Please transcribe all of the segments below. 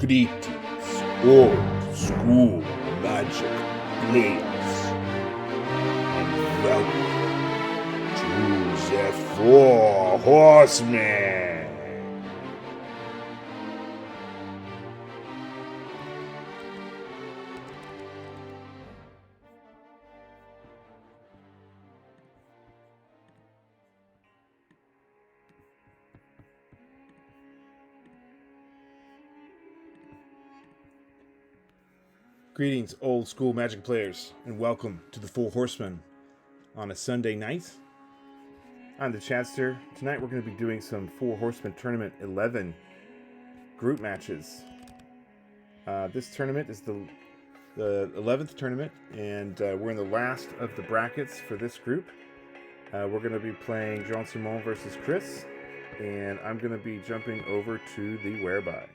Greetings, old school magic players, and welcome to the Four Horsemen. Greetings, old school magic players, and welcome to the Four Horsemen on a Sunday night. I'm the Chadster. Tonight we're going to be doing some Four Horsemen Tournament 11 group matches. This tournament is the 11th tournament, and we're in the last of the brackets for this group. We're going to be playing Jean Simon versus Chris, and I'm going to be jumping over to the whereby.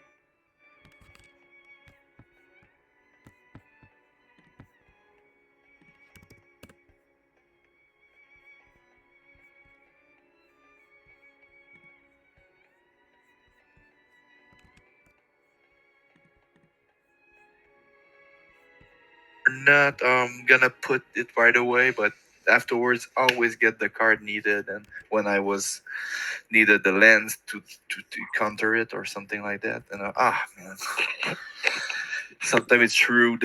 Not gonna put it right away, but afterwards always get the card needed, and when I was needed the lens to counter it or something like that, and man, sometimes it's rude.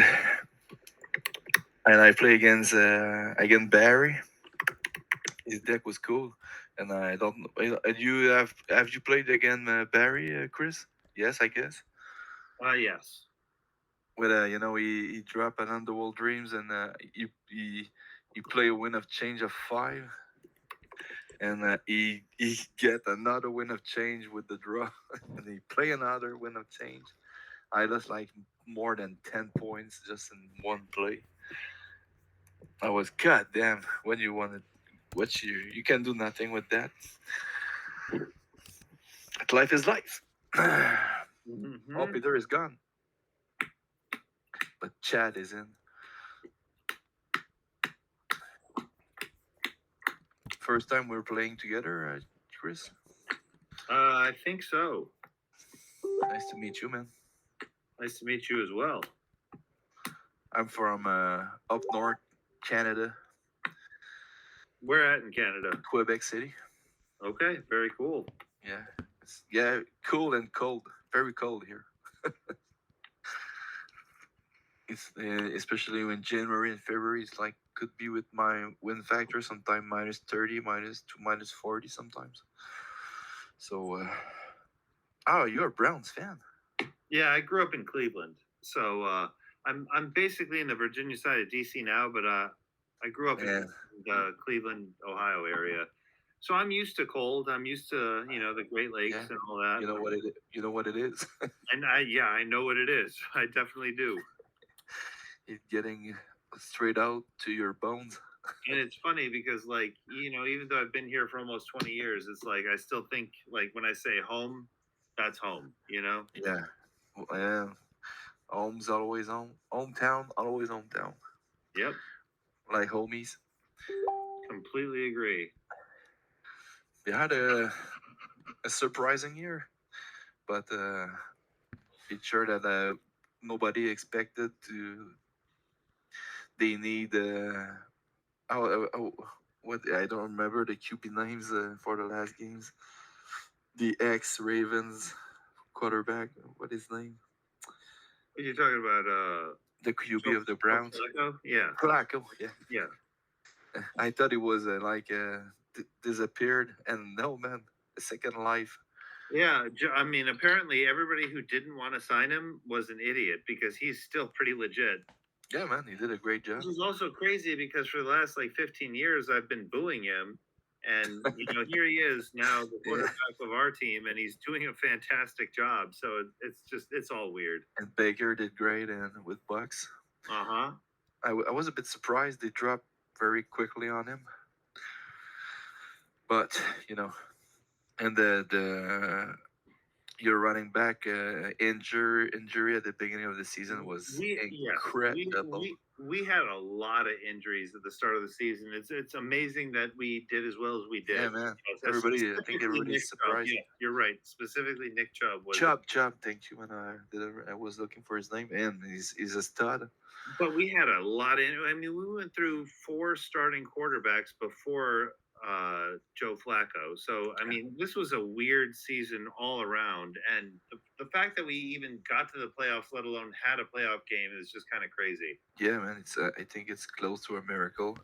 And I play against Barry. His deck was cool, and I don't know. You have you played against Barry, Chris? Yes, I guess. Yes. With he dropped an Underworld Dreams, and you play a win of change of 5, and he get another win of change with the draw, and he play another win of change. I lost like more than 10 points just in one play. I was goddamn when you wanted. What you can do nothing with that. Life is life. Mm-hmm. Oh, Peter is gone. But Chad is in. First time we're playing together, Chris? I think so. Nice to meet you, man. Nice to meet you as well. I'm from up north, Canada. Where at in Canada? Quebec City. Okay, very cool. Yeah, cool and cold. Very cold here. It's especially in January and February. It's like could be with my wind factor sometimes minus 30, minus 40 sometimes. So, you're a Browns fan. Yeah, I grew up in Cleveland, so I'm basically in the Virginia side of DC now, but I grew up in the Cleveland, Ohio area. So I'm used to cold. I'm used to the Great Lakes and all that. You know what it. You know what it is. And I know what it is. I definitely do. It's getting straight out to your bones. And it's funny because, like, even though I've been here for almost 20 years, it's like I still think, like, when I say home, that's home, Yeah. Home's always home. Hometown, always hometown. Yep. Like homies. Completely agree. We had a surprising year, but it's sure that nobody expected to. They need what I don't remember the QP names for the last games. The ex Ravens quarterback, what is his name? What are you talking about? The QB of the Browns. Flacco? Yeah. Flacco, yeah. Yeah. I thought it was disappeared, and no, man, a second life. Yeah, I mean, apparently everybody who didn't want to sign him was an idiot because he's still pretty legit. Yeah, man, he did a great job. This is also crazy because for the last 15 years I've been booing him, and here he is now the quarterback of our team, and he's doing a fantastic job. So it's all weird. And Baker did great, and with Bucks. I was a bit surprised they dropped very quickly on him, but and your running back injury at the beginning of the season was incredible. We had a lot of injuries at the start of the season. It's amazing that we did as well as we did. Yeah, man. I think everybody's surprised. Yeah, you're right. Specifically, Nick Chubb was. Chubb. Thank you. When I was looking for his name, and he's a stud. But we had a lot of. I mean, we went through 4 starting quarterbacks before Joe Flacco. So, I mean, this was a weird season all around. And the fact that we even got to the playoffs, let alone had a playoff game, is just kind of crazy. Yeah, man. It's I think it's close to a miracle.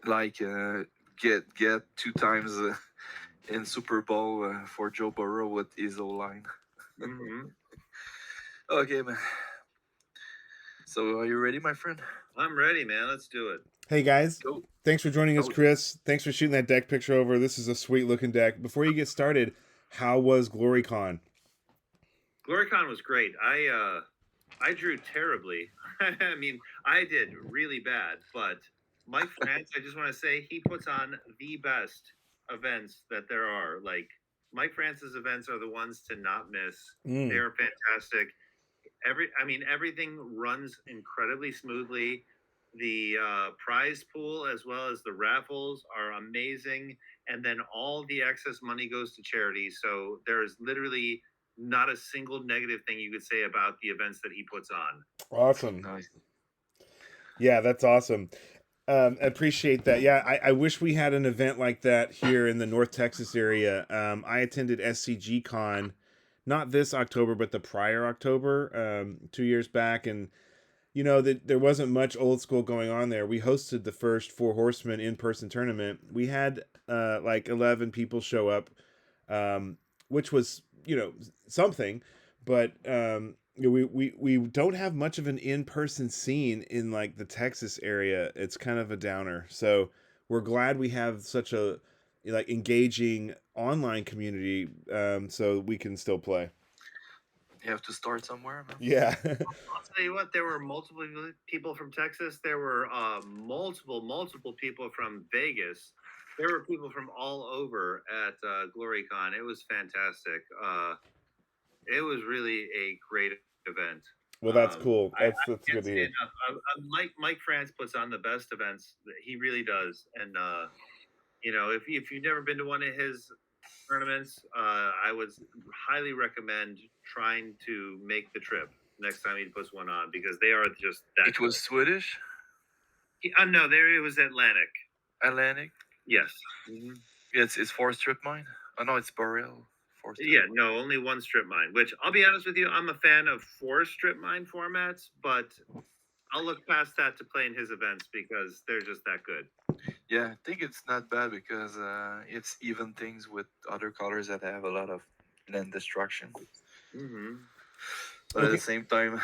Like, get 2 times in Super Bowl for Joe Burrow with his O-line. Mm-hmm. Okay, man. So, are you ready, my friend? I'm ready, man. Let's do it. Hey guys, Go. Thanks for joining us, Chris. Thanks for shooting that deck picture over. This is a sweet looking deck. Before you get started, how was GloryCon? GloryCon was great. I drew terribly. I mean, I did really bad, but Mike France, I just want to say, he puts on the best events that there are. Like, Mike France's events are the ones to not miss. They're fantastic. Everything runs incredibly smoothly. The prize pool as well as the raffles are amazing, and then all the excess money goes to charity. So there's literally not a single negative thing you could say about the events that he puts on. Awesome. Nice. Yeah, that's awesome. Appreciate that. Yeah, I wish we had an event like that here in the North Texas area. I attended SCG Con, not this October, but the prior October, 2 years back, and you know that there wasn't much old school going on there. We hosted the first Four Horsemen in-person tournament. We had like 11 people show up, which was something, but we don't have much of an in-person scene in like the Texas area. It's kind of a downer. So we're glad we have such a like engaging online community, so we can still play. You have to start somewhere, man. Yeah. I'll tell you what, there were multiple people from Texas. There were multiple people from Vegas. There were people from all over at GloryCon. It was fantastic. It was really a great event. Well, that's cool. That's good to hear. Mike France puts on the best events. He really does. And if you've never been to one of his tournaments, I would highly recommend trying to make the trip next time he puts one on, because they are just that. It was Swedish? No, it was Atlantic. Atlantic? Yes. Mm-hmm. It's 4 strip mine? Oh, no, it's Boreal. No, only 1 strip mine, which I'll be honest with you, I'm a fan of 4 strip mine formats, but I'll look past that to play in his events because they're just that good. Yeah, I think it's not bad because it's even things with other colors that have a lot of land destruction. Mm-hmm. But at the same time,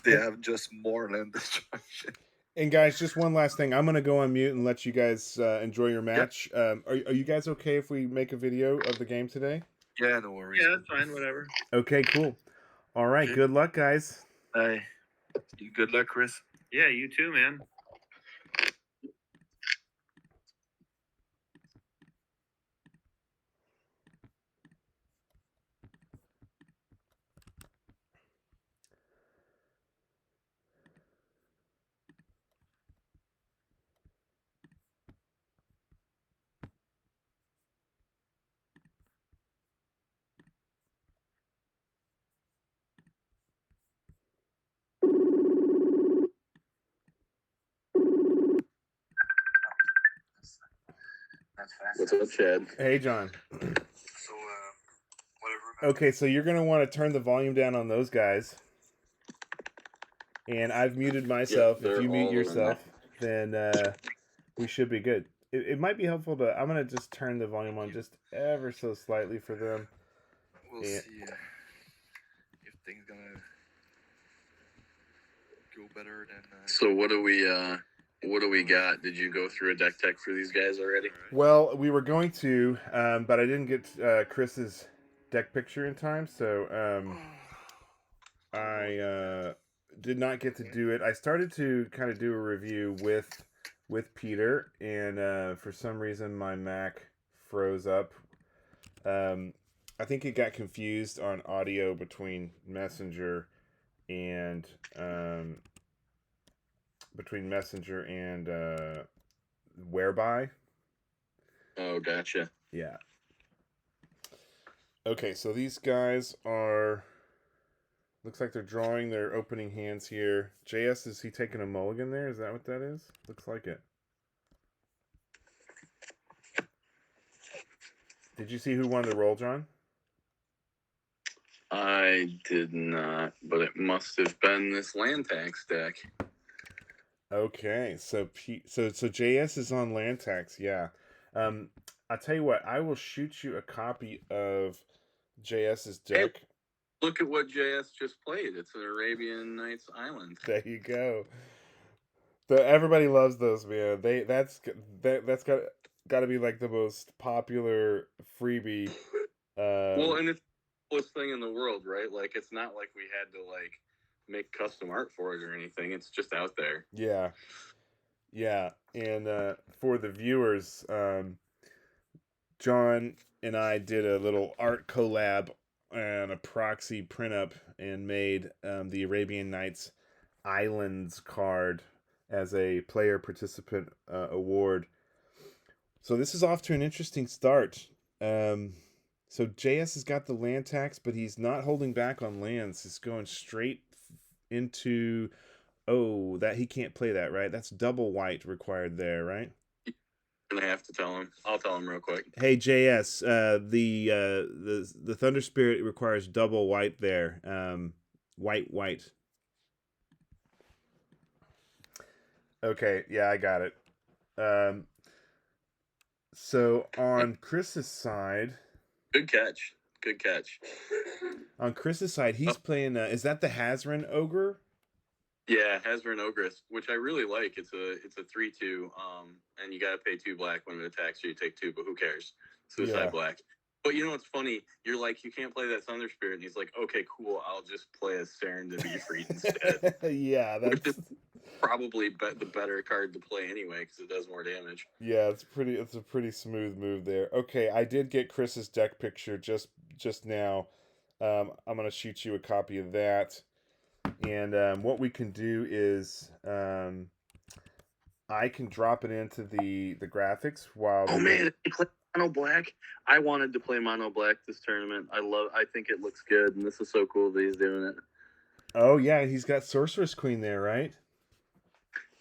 they have just more land destruction. And guys, just one last thing. I'm gonna go on mute and let you guys enjoy your match. Yep. Are you guys okay if we make a video of the game today? Yeah, no worries. Yeah, that's fine. Whatever. Okay, cool. All right. Okay. Good luck, guys. Hey, good luck, Chris. Yeah, you too, man. What's up, Chad? Hey, John. So, whatever. Okay, so you're going to want to turn the volume down on those guys. And I've muted myself. If you mute yourself, then we should be good. It might be helpful to... I'm going to just turn the volume on just ever so slightly for them. We'll see if things going to go better than... So what do we got? Did you go through a deck tech for these guys already? Well, we were going to, but I didn't get Chris's deck picture in time, so I did not get to do it. I started to kind of do a review with Peter, and for some reason my Mac froze up. I think it got confused on audio between Messenger and Whereby. Oh, gotcha. Yeah. Okay, so these guys are. Looks like they're drawing their opening hands here. JS, is he taking a mulligan there? Is that what that is? Looks like it. Did you see who won the roll, John? I did not, but it must have been this land tax deck. Okay, so JS is on land tax, yeah. I'll tell you what, I will shoot you a copy of JS's deck. Hey, look at what JS just played. It's an Arabian Nights Island. There you go. Everybody loves those, man. That's got to be like the most popular freebie. Well, and it's the coolest thing in the world, right? Like, it's not like we had to like make custom art for it or anything. It's just out there. Yeah, and for the viewers, John and I did a little art collab and a proxy print up and made the Arabian Nights Islands card as a player participant award. So this is off to an interesting start. So JS has got the land tax, but he's not holding back on lands. He's going straight into... Oh, that he can't play that, right? That's double white required there, right? And I have to tell him. I'll tell him real quick. Hey JS, the Thunder Spirit requires double white there. White. Okay, yeah, I got it. So on Chris's side, Good catch. On Chris's side, he's playing. Is that the Hazran Ogre? Yeah, Hasbro Ogress, which I really like. It's a 3/2, and you gotta pay 2 black when it attacks you. You take 2, but who cares? Suicide black. But you know what's funny? You're like, you can't play that Thunder Spirit, and he's like, okay, cool, I'll just play a Serendipity Efreet instead. Yeah, which is probably the better card to play anyway because it does more damage. Yeah, it's a pretty smooth move there. Okay, I did get Chris's deck picture just now. I'm gonna shoot you a copy of that. And what we can do is I can drop it into the graphics while... Oh, man, he played mono black. I wanted to play mono black this tournament. I think it looks good, and this is so cool that he's doing it. Oh, yeah, he's got Sorceress Queen there, right?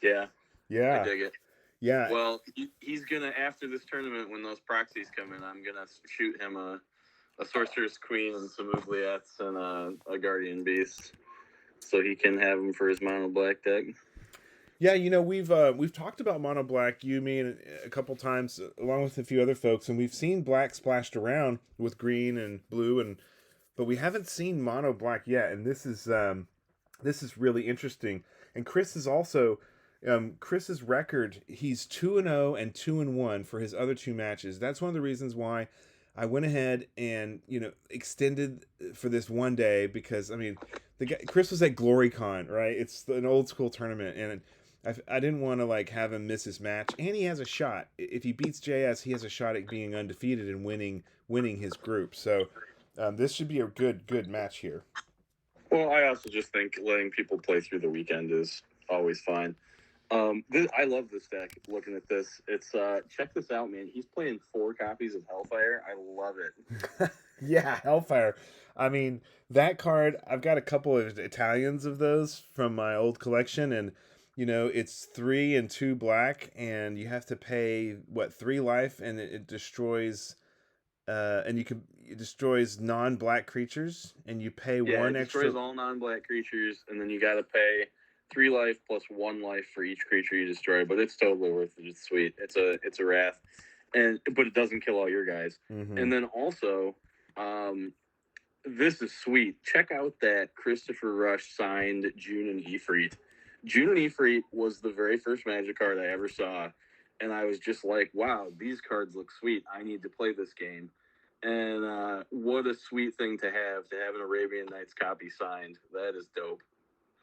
Yeah. Yeah. I dig it. Yeah. Well, he's going to, after this tournament, when those proxies come in, I'm going to shoot him a Sorceress Queen and some Oubliettes and a Guardian Beast, so he can have them for his mono black deck. Yeah, you know, we've talked about mono black, you, me, and a couple times, along with a few other folks, and we've seen black splashed around with green and blue, but we haven't seen mono black yet, and this is really interesting. And Chris is also Chris's record. He's 2-0 and 2-1 for his other 2 matches. That's one of the reasons why I went ahead and, you know, extended for this one day, because I mean, Chris was at GloryCon, right? It's an old school tournament, and I didn't want to like have him miss his match, and he has a shot. If he beats JS, he has a shot at being undefeated and winning his group. So this should be a good match here. Well, I also just think letting people play through the weekend is always fine. I love this deck. Looking at this, it's check this out, man. He's playing 4 copies of Hellfire. I love it. Yeah, Hellfire. I mean, that card, I've got a couple of Italians of those from my old collection, and you know, it's 3 and 2 black, and you have to pay 3 life, and it destroys it destroys non-black creatures, and you pay 1 it extra. Destroys all non-black creatures, and then you got to pay 3 life plus 1 life for each creature you destroy. But it's totally worth it. It's sweet. It's a wrath, but it doesn't kill all your guys. Mm-hmm. And then also, this is sweet. Check out that Christopher Rush signed June and Efreet. June and Efreet was the very first Magic card I ever saw, and I was just like, wow, these cards look sweet. I need to play this game. And what a sweet thing to have an Arabian Nights copy signed. That is dope.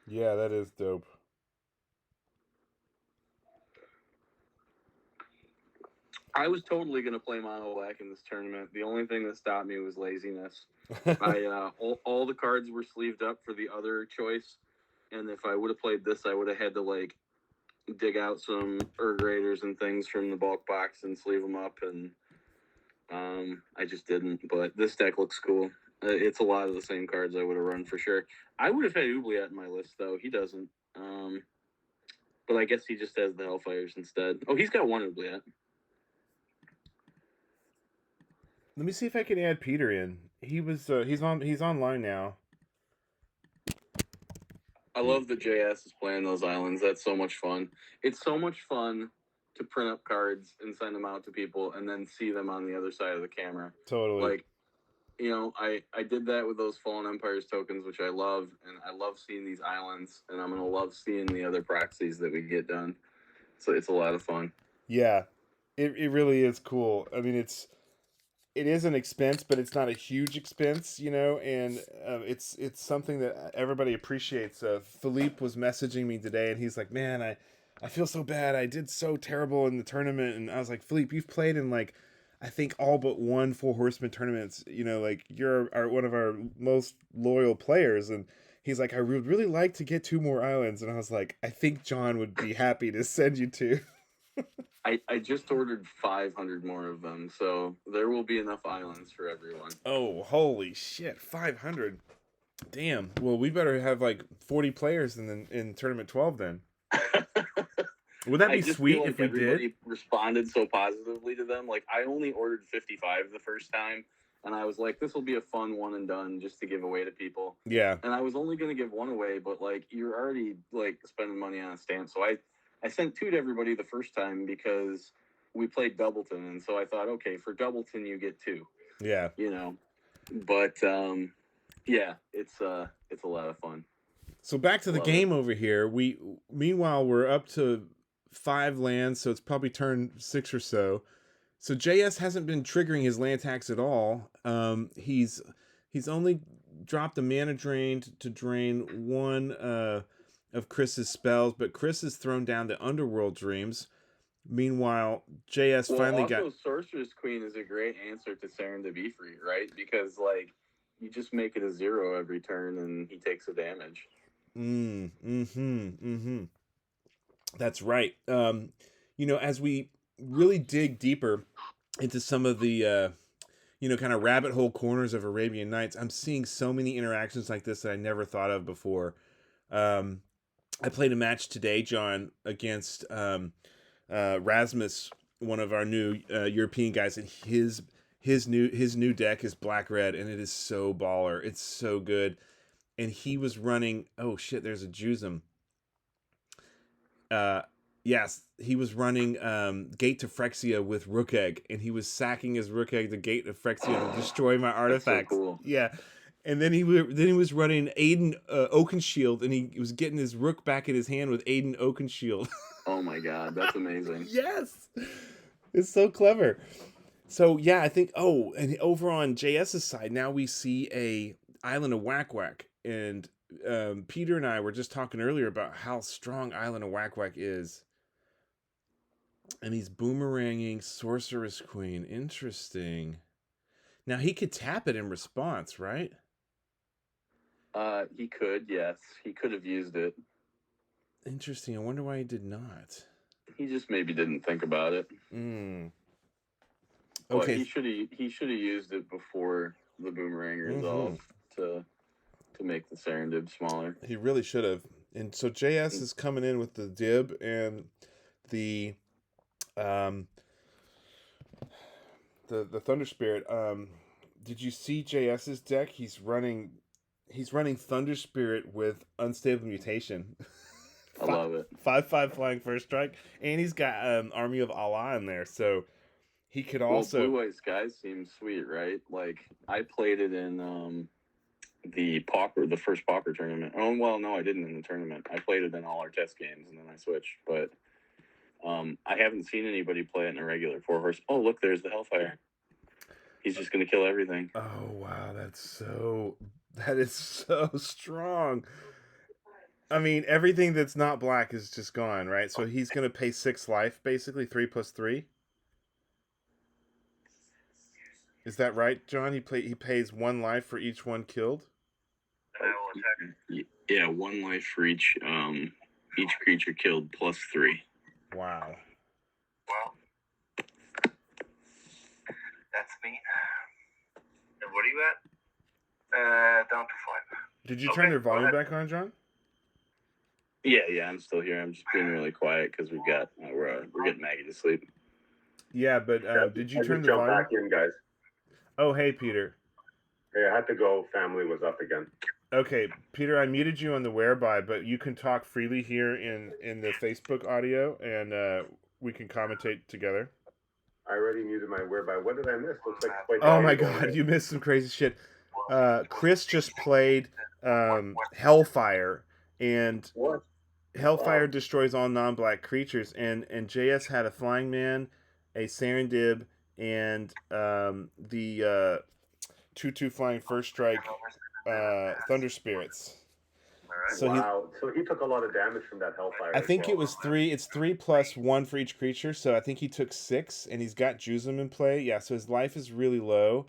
Yeah, that is dope. I was totally going to play mono black in this tournament. The only thing that stopped me was laziness. All the cards were sleeved up for the other choice, and if I would have played this, I would have had to like dig out some Graders and things from the bulk box and sleeve them up, and I just didn't. But this deck looks cool. It's a lot of the same cards I would have run for sure. I would have had Oubliette in my list though. He doesn't. But I guess he just has the Hellfires instead. Oh, he's got one Oubliette. Let me see if I can add Peter in. He's online now. I love that JS is playing those islands. That's so much fun. It's so much fun to print up cards and send them out to people and then see them on the other side of the camera. Totally. Like, you know, I did that with those Fallen Empires tokens, which I love, and I love seeing these islands, and I'm gonna love seeing the other proxies that we get done. So it's a lot of fun. Yeah, it really is cool. I mean, it is an expense, but it's not a huge expense, you know, and it's something that everybody appreciates. Philippe was messaging me today, and he's like, "Man, I feel so bad. I did so terrible in the tournament." And I was like, "Philippe, you've played in like, I think all but one Four Horsemen tournaments. You know, like you're one of our most loyal players." And he's like, "I would really like to get 2 more islands." And I was like, "I think John would be happy to send you 2." I just ordered 500 more of them, so there will be enough islands for everyone. Oh, holy shit, 500. Damn. Well, we better have like 40 players in tournament 12 then. Would that be sweet if we did? Responded so positively to them. Like, I only ordered 55 the first time, and I was like, this will be a fun one and done just to give away to people. Yeah. And I was only going to give 1 away, but like, you're already like spending money on a stamp. So I sent 2 to everybody the first time because we played Doubleton, and so I thought, okay, for Doubleton you get 2. Yeah. You know, but yeah, it's a lot of fun. So back to the game over here. Meanwhile we're up to 5 lands, so it's probably turn 6 or so. So JS hasn't been triggering his land tax at all. He's only dropped a mana drain to drain 1 of Chris's spells, but Chris has thrown down the Underworld Dreams. Meanwhile, JS finally got... Sorceress Queen is a great answer to Serendipity, right? Because, like, you just make it a 0 every turn and he takes the damage. That's right. You know, as we really dig deeper into some of the, you know, kind of rabbit hole corners of Arabian Nights, I'm seeing so many interactions like this that I never thought of before. I played a match today, John, against Rasmus, one of our new European guys, and his new deck is black red, and it is so baller. It's so good. And he was running, oh shit, there's a Jusum. Yes, he was running Gate to Phyrexia with Rook Egg, and he was sacking his Rook Egg to Gate to Phyrexia to destroy my artifacts. So cool. Yeah. And then he was running Aiden Oakenshield, and he was getting his Rook back in his hand with Aiden Oakenshield. Oh my god, that's amazing. Yes! It's so clever. So yeah, I think, and over on JS's side, now we see a Island of Whack Whack, and Peter and I were just talking earlier about how strong Island of Whack Whack is. And he's boomeranging Sorceress Queen. Interesting. Now he could tap it in response, right? He could, yes. He could have used it. Interesting. I wonder why he did not. He just maybe didn't think about it. Okay. He should have used it before the boomerang resolved to make the Serendib smaller. He really should have. And so JS is coming in with the Dib and the Thunder Spirit. Did you see JS's deck? He's running Thunder Spirit with Unstable Mutation. I love it. 5/5 flying first strike, and he's got Army of Allah in there, so he could also. Blue White Skies seems sweet, right? Like I played it in the first Pauper tournament. Oh well, no, I didn't in the tournament. I played it in all our test games, and then I switched. But I haven't seen anybody play it in a regular 4-horse. Oh look, there's the Hellfire. He's just gonna kill everything. Oh wow, that is so strong. I mean, everything that's not black is just gone, right? So he's going to pay 6 life, basically, 3 + 3. Is that right, John? He pays 1 life for each one killed. And I will attack. Yeah, 1 life for each creature killed plus 3. Wow. Well, that's me. And what are you at? Down to 5. Did you turn their volume back on, John? Yeah, I'm still here. I'm just being really quiet because we're getting Maggie to sleep. Yeah, but did you turn the jump volume? back in, guys? Oh, hey, Peter. Hey, I had to go. Family was up again. Okay, Peter, I muted you on the whereby, but you can talk freely here in the Facebook audio, and we can commentate together. I already muted my whereby. What did I miss? Looks like quite Oh my God, you missed some crazy shit. Chris just played Hellfire, and What? Hellfire destroys all non-black creatures, and JS had a Flying Man, a Serendib, and the 2/2 Flying First Strike Thunder Spirits. All right. So So he took a lot of damage from that Hellfire. I think it was 3. It's 3 plus 1 for each creature, so I think he took 6, and he's got Jusum in play. Yeah, so his life is really low,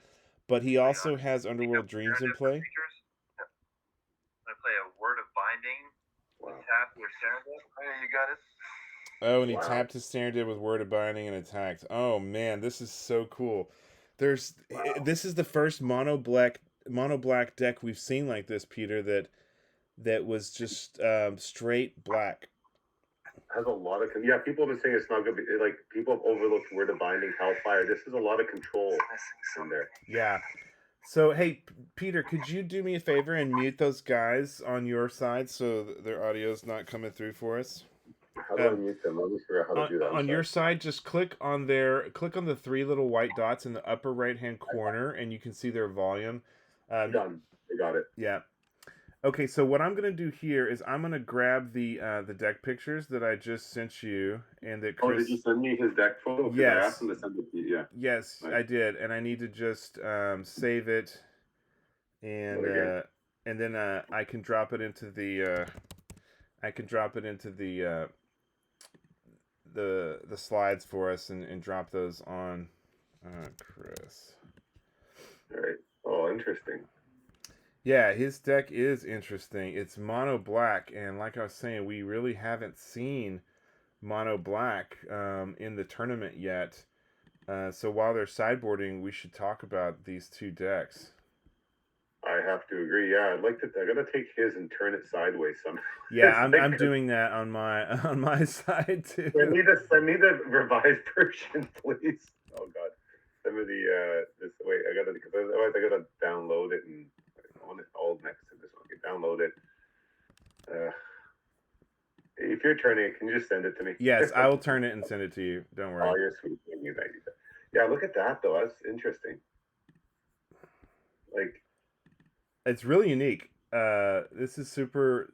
but he also has Underworld Dreams in play. I play a Word of Binding. Wow. Tap your Serendip. Hey, you got it. Oh, and he Wow. tapped his Serendib with Word of Binding and attacked. Oh man, this is so cool. This is the first mono black deck we've seen like this, Peter. That was just straight black. Has a lot of people have been saying it's not good. Like people have overlooked Word of Binding, Hellfire. This is a lot of control in there. Yeah. So hey, Peter, could you do me a favor and mute those guys on your side so their audio's not coming through for us? How do I mute them? Let me figure out how to do that. On your side, just click on the 3 little white dots in the upper right hand corner, and you can see their volume. Done. I got it. Yeah. Okay, so what I'm gonna do here is I'm gonna grab the deck pictures that I just sent you, and that Chris. Oh, did you send me his deck photo? 'Cause Yes. I asked him to send it to you. Yeah. Yes, Nice. I did, and I need to just save it, and then I can drop it into the the slides for us and drop those on Chris. All right. Oh, interesting. Yeah, his deck is interesting. It's mono black, and like I was saying, we really haven't seen mono black in the tournament yet. So while they're sideboarding, we should talk about these 2 decks. I have to agree. Yeah, I gotta take his and turn it sideways somehow. Yeah, I'm doing that on my side too. Send me the revised version, please. Oh God, send me the wait. Because otherwise I gotta download it, and I want it all next to this one. Okay, download it. If you're turning it, can you just send it to me? Yes, I will turn it and send it to you. Don't worry. Oh, you're sweet. Thank you. Yeah, look at that though. That's interesting. Like, it's really unique. This is super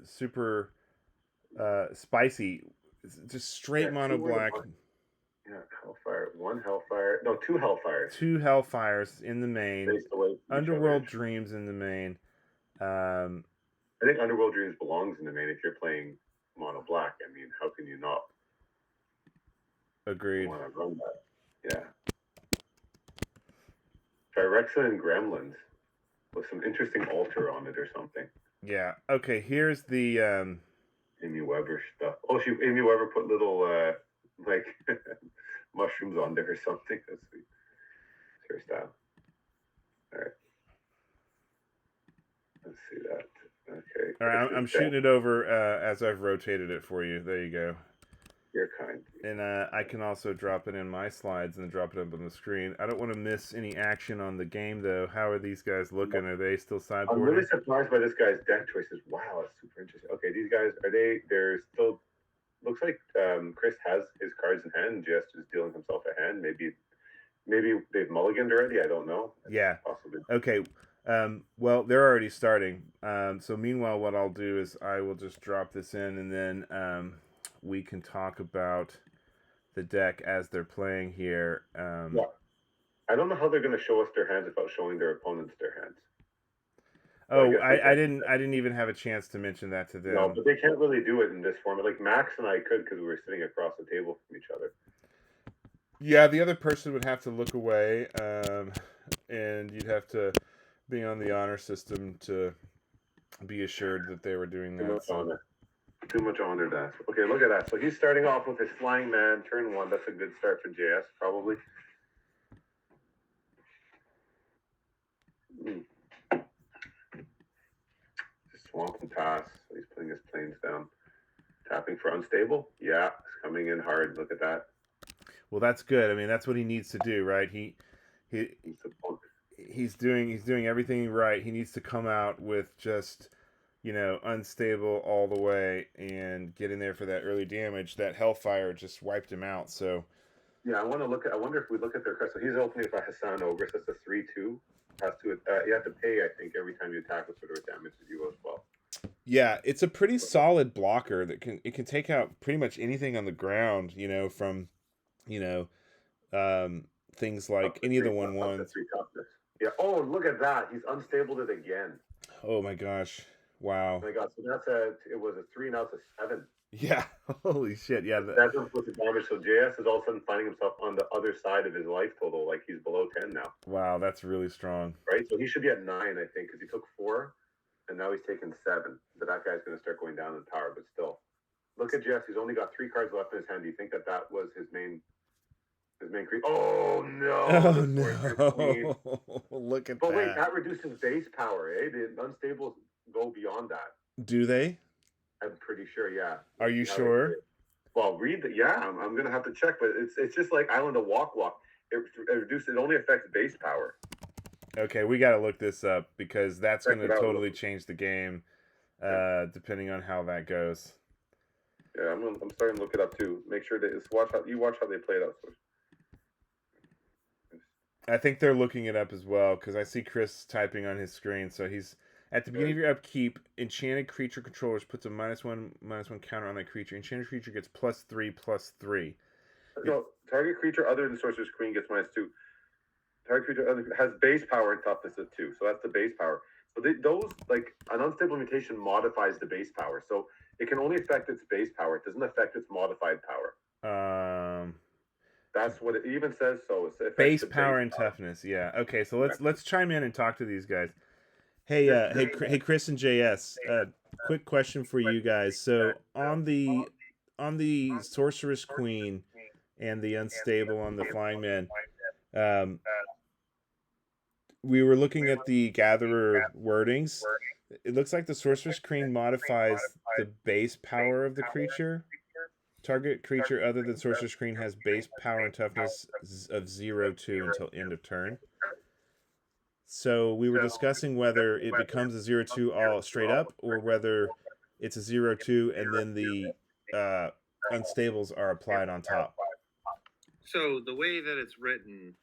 spicy. It's just straight mono black. Yeah, Hellfire. 1 Hellfire. No, 2 Hellfires. 2 Hellfires in the main. Faced away from each Underworld other. Dreams in the main. I think Underworld Dreams belongs in the main if you're playing mono black. I mean, how can you not Agreed. want to run that? Yeah. Phyrexa and Gremlins with some interesting altar on it or something. Yeah. Okay. Here's the. Amy Weber stuff. Oh, Amy Weber put little like mushrooms on there or something. That's sweet. It's her style. All right. Let's see that. Okay. All right. I'm shooting it over as I've rotated it for you. There you go. You're kind. And I can also drop it in my slides and drop it up on the screen. I don't want to miss any action on the game, though. How are these guys looking? Are they still sideboarding? I'm really surprised by this guy's deck choices. Wow, that's super interesting. Okay, these guys, they're still, looks like Chris has his cards in hand. Just is dealing himself a hand. Maybe they've mulliganed already. I don't know. Yeah. Possibly. Okay. Well, they're already starting. So meanwhile, what I'll do is I will just drop this in, and then we can talk about the deck as they're playing here. Yeah. I don't know how they're going to show us their hands without showing their opponents their hands. Oh, I didn't even have a chance to mention that to them. No, but they can't really do it in this format. Like Max and I could because we were sitting across the table from each other. Yeah, the other person would have to look away, and you'd have to be on the honor system to be assured that they were doing Too that. much honor. Too much honor, that. Okay, look at that. So he's starting off with his flying man, turn 1. That's a good start for JS, probably. Swamp and pass. So he's putting his planes down. Tapping for unstable. Yeah, it's coming in hard. Look at that. Well, that's good. I mean, that's what he needs to do, right? He's doing everything right. He needs to come out with just, unstable all the way and get in there for that early damage. That Hellfire just wiped him out. So yeah, I wonder if we look at their card. So he's opening with a Hassan Ogre. So it's a 3/2. You have to pay, I think, every time you attack with whatever damages you as well. yeah, it's a pretty solid blocker that can take out pretty much anything on the ground. From things like any of the 1/1s. Yeah. Oh, look at that. He's unstabled it again. Oh my gosh! Wow. Oh my God. So it was a 3, now it's a 7. Yeah. Holy shit. Yeah. That's with the damage. So JS is all of a sudden finding himself on the other side of his life total, like he's below 10 now. Wow, that's really strong. Right. So he should be at 9, I think, because he took 4, and now he's taken 7. But that guy's going to start going down in power. But still, look at JS. He's only got 3 cards left in his hand. Do you think that was his main creep? Oh no! Oh no! Look at that. But wait, that reduces base power, eh? The unstables go beyond that. Do they? I'm pretty sure, yeah. Are you sure? Well, read the. Yeah, I'm gonna have to check, but it's just like Island of Walk. It only affects base power. Okay, we got to look this up because that's going to totally change the game, depending on how that goes. Yeah, I'm starting to look it up too. Make sure that watch how they play it out. I think they're looking it up as well because I see Chris typing on his screen. So he's at the beginning of your upkeep. Enchanted creature controllers puts a -1/-1 counter on that creature. Enchanted creature gets +3/+3. No, target creature other than Sorcerer's Queen gets -2. Target creature has base power and toughness of 2, so that's the base power. So those, like, an unstable mutation modifies the base power, so it can only affect its base power. It doesn't affect its modified power. That's what it even says. So it's base power and toughness. Yeah. Okay. So let's chime in and talk to these guys. Hey, Chris and JS. Quick question for you guys. So on the Sorceress Queen and the unstable on the Flying Man, we were looking at the Gatherer wordings. It looks like the Sorceress Queen modifies the base power of the creature. Target creature other than Sorcerer's Queen has base power and toughness of 0/2 until end of turn. So we were discussing whether it becomes a 0/2 all straight up, or whether it's a 0/2 and then the unstables are applied on top. So the way that it's written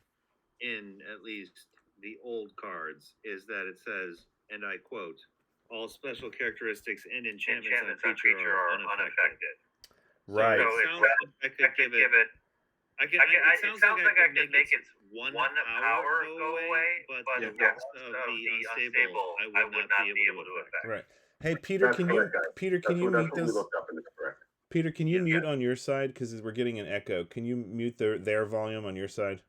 in at least the old cards is that it says, and I quote, "All special characteristics and enchantments on a creature are unaffected." Right. So it sounds like I could give it. It sounds like I could make its one power go away, but the rest of the unstable I would not be able to affect. Right. Hey, Peter, can you mute those? Peter, can you mute on your side because we're getting an echo? Can you mute their volume on your side?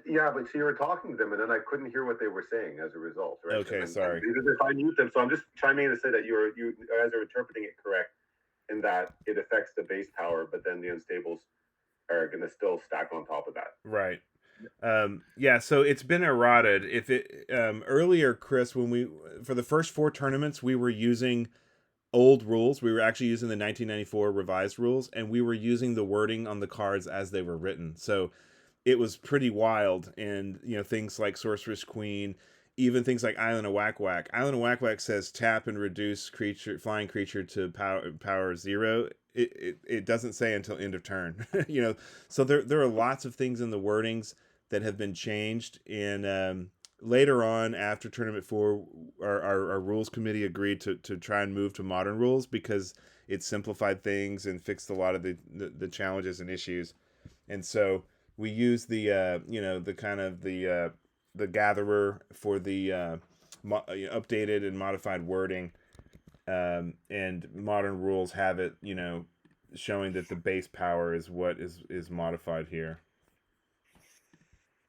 Yeah, but so you were talking to them, and then I couldn't hear what they were saying as a result. Right? Okay, sorry. If I mute them, so I'm just chiming in to say that you guys are interpreting it correct, in that it affects the base power, but then the unstables are going to still stack on top of that. Right. Yeah. So it's been errated. If it earlier, Chris, when for the first 4 tournaments, we were using old rules. We were actually using the 1994 revised rules, and we were using the wording on the cards as they were written. So it was pretty wild. And things like Sorceress Queen, even things like Island of Whack Whack. Island of Whack Whack says tap and reduce flying creature to power 0. It doesn't say until end of turn. So there are lots of things in the wordings that have been changed. And later on, after tournament 4, our rules committee agreed to try and move to modern rules because it simplified things and fixed a lot of the challenges and issues. And so we use the the kind of the gatherer for the updated and modified wording, and modern rules have it showing that the base power is what is modified here.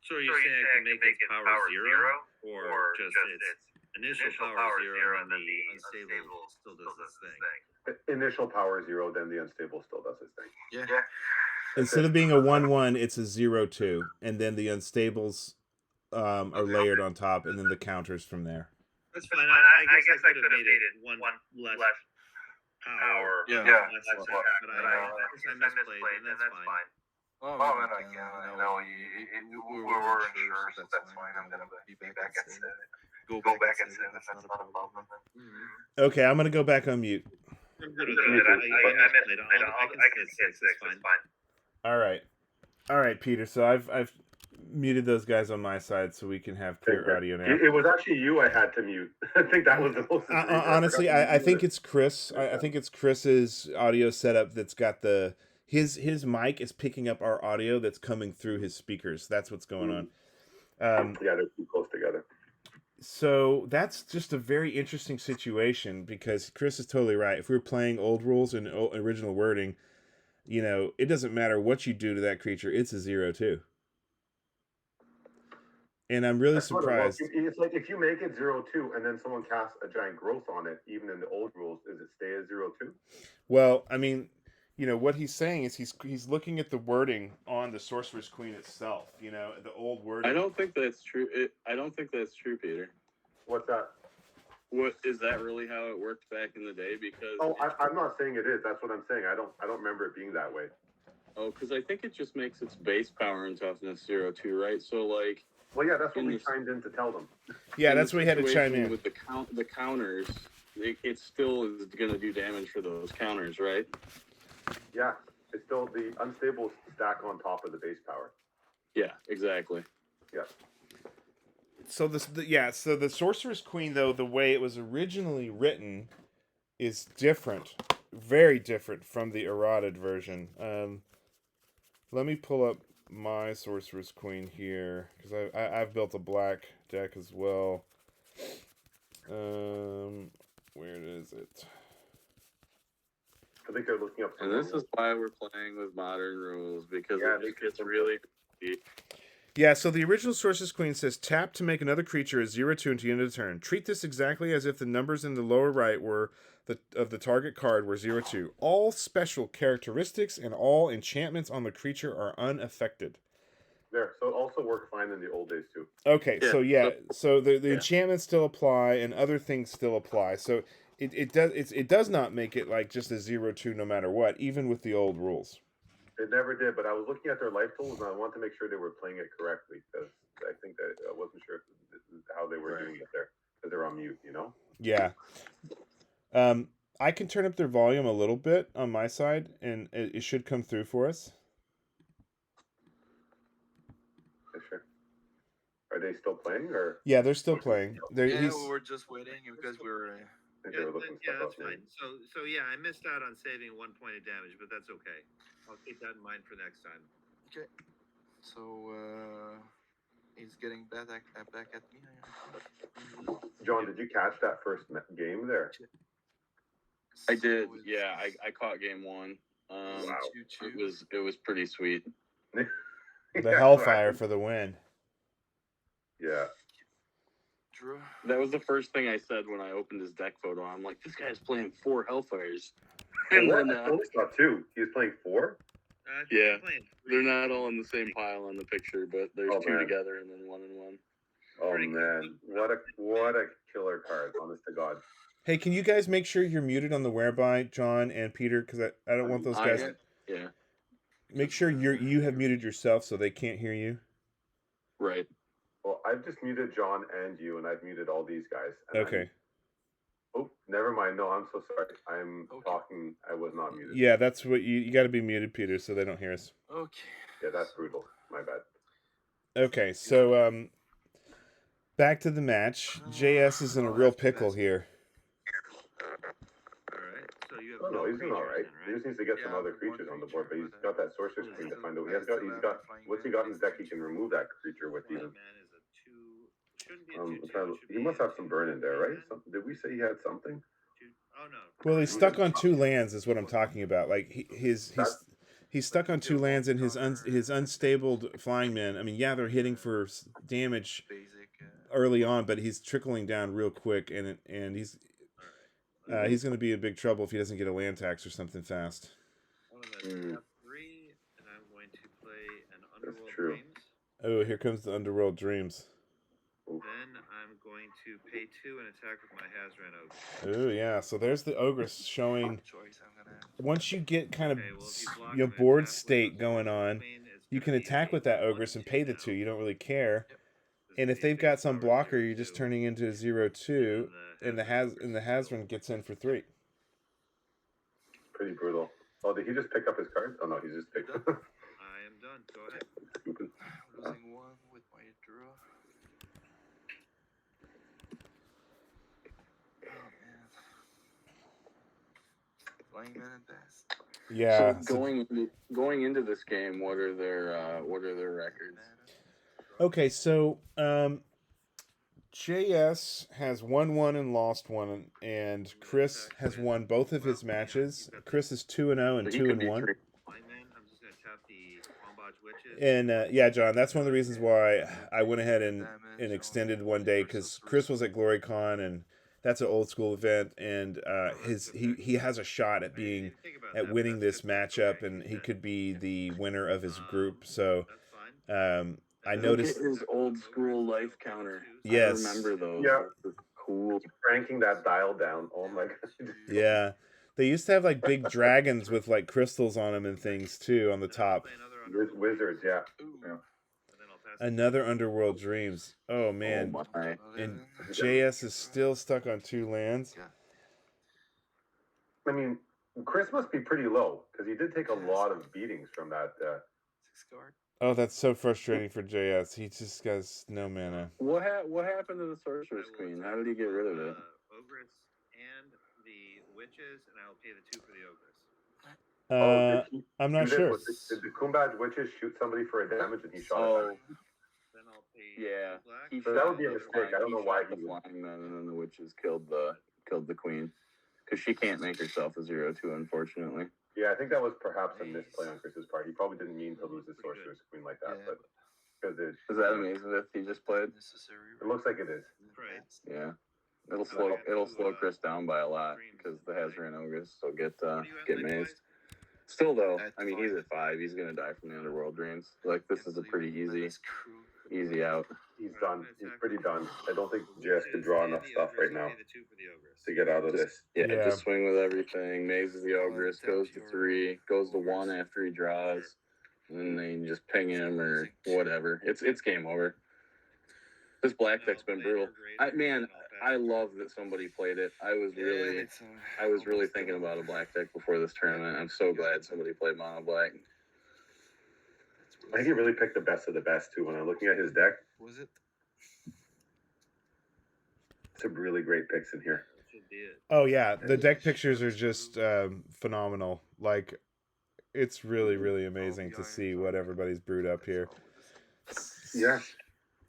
So are you saying I can make its power 0, or just its initial power 0 and then the unstable still does its thing? Initial power 0, then the unstable still does its thing. Yeah. Instead of being a 1/1, it's a 0/2, and then the unstables are layered on top, and then the counters from there. That's fine. I guess I could have made it one less power. Yeah. Less attack, but I misplayed, and that's fine. Well, then again, I know we were unsure, so that's fine. I'm gonna be back at 7. Go back at 7. That's not a problem. Okay, I'm gonna go back on mute. I'm good with that. I can say 6. It's fine. All right, Peter. So I've muted those guys on my side so we can have clear audio now. It was actually you I had to mute. I think that was the most. Honestly, I think it's Chris. I think it's Chris's audio setup that's got the his mic is picking up our audio that's coming through his speakers. That's what's going on. Yeah, they're too close together. So that's just a very interesting situation because Chris is totally right. If we were playing old rules and original wording, you know, it doesn't matter what you do to that creature; it's a 0/2. And I'm really surprised. It's like if you make it 0/2 and then someone casts a giant growth on it, even in the old rules, does it stay as 0/2? Well, I mean, you know, what he's saying is he's looking at the wording on the Sorcerer's Queen itself, you know, the old wording. I don't think that's true. I don't think that's true, Peter. What's that? What is that really how it worked back in the day? Because I'm not saying it is. That's what I'm saying. I don't remember it being that way. Oh, because I think it just makes its base power and toughness 0/2, right? So like. Well, yeah, that's what we chimed in to tell them. Yeah, that's what we had to chime in with the counters. It still is going to do damage for those counters, right? Yeah, it's still the unstable stack on top of the base power. Yeah, exactly. Yeah. So so the Sorcerer's Queen, though, the way it was originally written is different, very different from the errated version. Let me pull up my Sorcerer's Queen here because I've built a black deck as well. Where is it? I think they're looking up. And this is why we're playing with modern rules because it gets really deep. Yeah, so the original Sorcerer's Queen says, tap to make another creature a 0/2 until the end of the turn. Treat this exactly as if the numbers in the lower right were of the target card were 0/2. All special characteristics and all enchantments on the creature are unaffected. There, so it also worked fine in the old days too. Okay, so the enchantments still apply and other things still apply. So it does not make it like just a 0/2 no matter what, even with the old rules. It never did, but I was looking at their life tools and I wanted to make sure they were playing it correctly because I think that I wasn't sure if this is how they were doing it there because they're on mute, you know? Yeah. I can turn up their volume a little bit on my side and it should come through for us. Sure. Are they still playing or? Yeah, they're still playing. We're just waiting because we were. That's fine. So yeah, I missed out on saving 1 point of damage, but that's okay. I'll keep that in mind for next time. Okay. So he's getting back at me. John, did you catch that first game there? I did. Yeah, I caught game 1. Wow. It was pretty sweet. The Hellfire for the win. Yeah. That was the first thing I said when I opened his deck photo. I'm like, this guy's playing 4 Hellfires. And then I only saw 2. He was playing 4? Yeah. They're not all in the same pile on the picture, but there's 2 together and then 1 and 1. Oh man, what a killer card! Honest to God. Hey, can you guys make sure you're muted on the whereby, John and Peter? Because I don't want those guys. Yeah. Make sure you have muted yourself so they can't hear you. Right. Well, I've just muted John and you, and I've muted all these guys. Okay. Oh, never mind. No, I'm so sorry. I'm talking. I was not muted. Yeah, that's what you got to be muted, Peter, so they don't hear us. Okay. Yeah, that's brutal. My bad. Okay, so back to the match. JS is in a real pickle here. So you have he's doing all right. He just needs to get some other creatures on the board, but he's got that Sorcerer's Queen to find out. He's got. What's he got in his deck? He can remove that creature with even. He must have some burn in there, right? Did we say he had something? Oh no. Well, he's stuck on 2 lands, is what I'm talking about. Like He's stuck on 2 lands, and his unstable flying men. I mean, yeah, they're hitting for damage Basic. early on, but he's trickling down real quick, and he's he's going to be in big trouble if he doesn't get a land tax or something fast. Step 3, and I'm going to play an Underworld true. Dreams. Oh, here comes the Underworld Dreams. Then I'm going to pay 2 and attack with my Hazran Ogre. Oh yeah, so there's the Ogress showing. Choice. I'm gonna. Once you get kind of Okay, well, if you block your and board attack with state the going Sorcerer's on, Queen, it's you gonna can be attack a with that 1-2 Ogress and pay the now. 2. You don't really care. This And is if the they've got base some power blocker, 0-2, you're just turning into a 0-2, and the Hazran gets in for 3. Pretty brutal. Oh, did he just pick up his card? Oh no, he just picked up. I am done. Go ahead. Stupid. Losing 1 with my draw. Oh man. Flying man and pass. Yeah. So going into this game, what are their records? Okay, so JS has won 1 and lost 1, and Chris has won both of his matches. Chris is 2-0 and 2-1. I'm just going to tap the Wombodge Witches. And yeah, John, that's one of the reasons why I went ahead and extended one day, because Chris was at GloryCon, and that's an old school event, and he has a shot at winning this matchup, and he could be the winner of his group. So I noticed his old school life counter. Yes. I remember those. Yeah. Those cool. Cranking that dial down. Oh my god. Yeah. They used to have like big dragons with like crystals on them and things too on the top. Wizards, yeah. Yeah. Another Underworld Dreams. Oh man. Oh my. And JS is still stuck on 2 lands. I mean, Chris must be pretty low because he did take a lot of beatings from that. 6 card. Oh, that's so frustrating for JS. He just has no mana. What happened to the Sorcerer's Queen? How did he get rid of it? Ogress and the Witches, and I'll pay the 2 for the Ogress. I'm not sure. Did the Kumbadge Witches shoot somebody for a damage and he shot it? Then I'll pay Yeah. 2 black. That would be a mistake. I don't know why the he would. flying men, and then the witches killed the queen, because she can't make herself a 0-2, unfortunately. Yeah, I think that was perhaps a misplay on Chris's part. He probably didn't mean to lose the Sorcerer's Queen like that, but because Is that amazing if he just played? it looks like it is. Right. Yeah. It'll slow Chris down by a lot because the Hazran Ogress will get mazed. Still though, I mean he's at 5. He's gonna die from the Underworld Dreams. Like this is a pretty easy out. He's done. He's pretty done. I don't think Jess could draw enough stuff right now to get out of this. Yeah, Yeah. just swing with everything. Mazes the Ogress, goes to 3, goes to 1 after he draws, and then you just ping him or whatever. It's game over. This black deck's been brutal. I love that somebody played it. I was really thinking about a black deck before this tournament. I'm so glad somebody played mono black. I think he really picked the best of the best too. When I'm looking at his deck, Was it? some really great picks in here. Oh yeah, the deck pictures are just phenomenal. Like, it's really, really amazing to see what everybody's brewed up here. Yeah.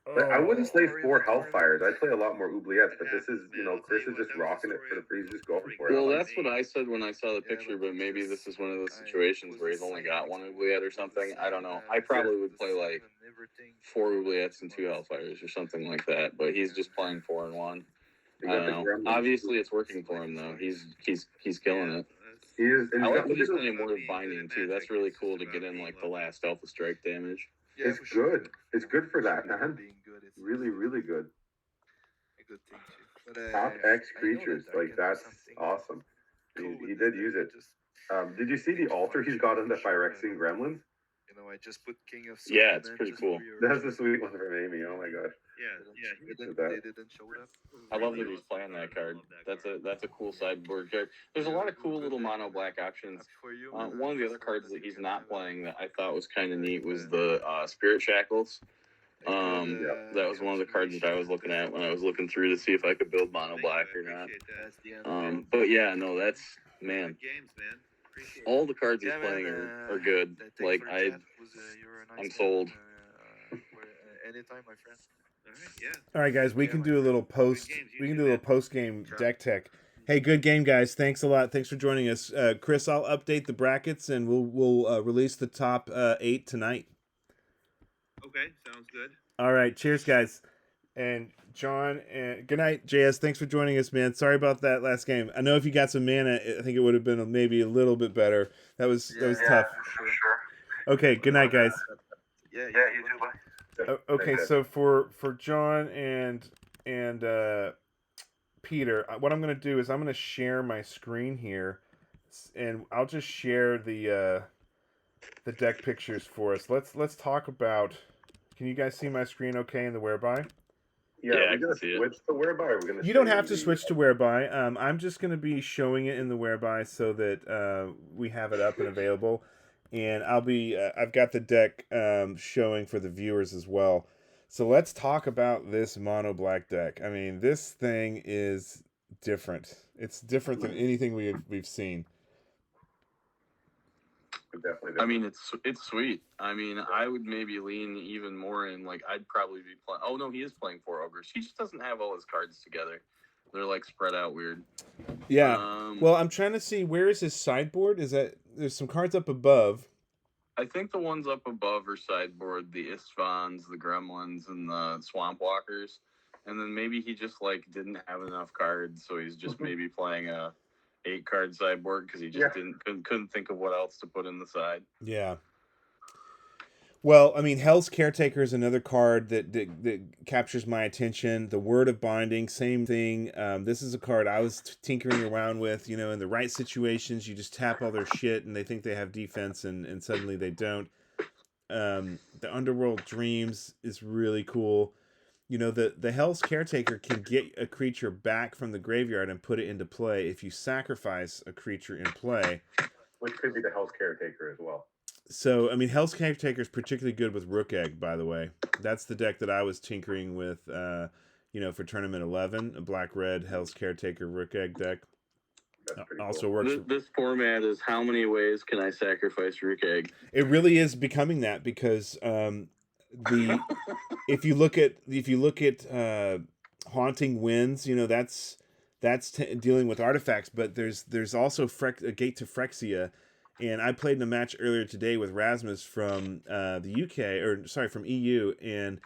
But I wouldn't play 4 Hellfires. I'd play a lot more oubliettes, but this is, Chris is just rocking it for the free. He's just going for it. Well, that's what I said when I saw the picture, but maybe this is one of those situations where he's only got 1 oubliette or something. I don't know. I probably would play like 4 oubliettes and 2 Hellfires or something like that, but he's just playing 4 and 1. I don't know. Obviously, it's working for him though. He's killing it. He is. I like that he's playing more binding too. That's really cool to get in like the last Alpha Strike damage. It's good. It's good for that, man. Really, really good. A good thing too. But, Top X creatures, like that's awesome. He did use it. Did you see the altar he's got in the Phyrexian Gremlins? I just put King of Yeah, Swords it's and pretty just cool. for your- That's the sweet one from Amy. Oh my gosh. Yeah. They didn't show up. I love that he's playing that card. That's a cool sideboard card. There's a lot of cool little mono black options. For you. One of the other cards that he's not playing that I thought was kind of neat was the Spirit Shackles. That was one of the cards that I was looking at when I was looking through to see if I could build mono black or not. But yeah, no, that's man. Games, man. Appreciate All the cards he's playing are good. Like I'm sold. Anytime, my friend. All right, yeah. All right, guys, we can do a little post game deck tech. Hey, good game, guys. Thanks a lot. Thanks for joining us, Chris. I'll update the brackets and we'll release the top 8 tonight. Okay, sounds good. All right, cheers, guys. And John, and good night, JS. Thanks for joining us, man. Sorry about that last game. I know if you got some mana, I think it would have been maybe a little bit better. That was tough. For sure. Okay, good night, guys. Yeah, you too. Bye. Okay, so for John and Peter, what I'm going to do is I'm going to share my screen here, and I'll just share the deck pictures for us. Let's talk about. Can you guys see my screen okay in the whereby? Yeah, Yeah, I we're gonna can see it. switch to whereby. Or we're gonna. You don't have to switch to whereby. I'm just going to be showing it in the whereby so that we have it up and available, and I'll be. I've got the deck showing for the viewers as well. So let's talk about this mono black deck. I mean, this thing is different. It's different than anything we've seen. Definitely. I mean, it's sweet. I mean, I would maybe lean even more in, like, I'd probably be playing. Oh no, he is playing 4 ogres. He just doesn't have all his cards together. They're like spread out weird. Yeah. Well, I'm trying to see where is his sideboard. Is that there's some cards up above? I think the ones up above are sideboard, the Istvans, the Gremlins, and the Swamp Walkers. And then maybe he just, like, didn't have enough cards, so he's just maybe playing a 8-card sideboard because he just couldn't think of what else to put in the side. Yeah. Well, I mean, Hell's Caretaker is another card that captures my attention. The Word of Binding, same thing. This is a card I was tinkering around with. You know, in the right situations, you just tap all their shit, and they think they have defense, and suddenly they don't. The Underworld Dreams is really cool. You know, the Hell's Caretaker can get a creature back from the graveyard and put it into play if you sacrifice a creature in play. Which could be the Hell's Caretaker as well. So, I mean, Hell's Caretaker is particularly good with Rook Egg, by the way. That's the deck that I was tinkering with, you know, for Tournament 11, a black-red Hell's Caretaker Rook Egg deck. Also cool. works. This format is how many ways can I sacrifice Rook Egg? It really is becoming that because if you look at Haunting Winds, you know, that's dealing with artifacts, but there's also a Gate to Phyrexia. And I played in a match earlier today with Rasmus from from EU, and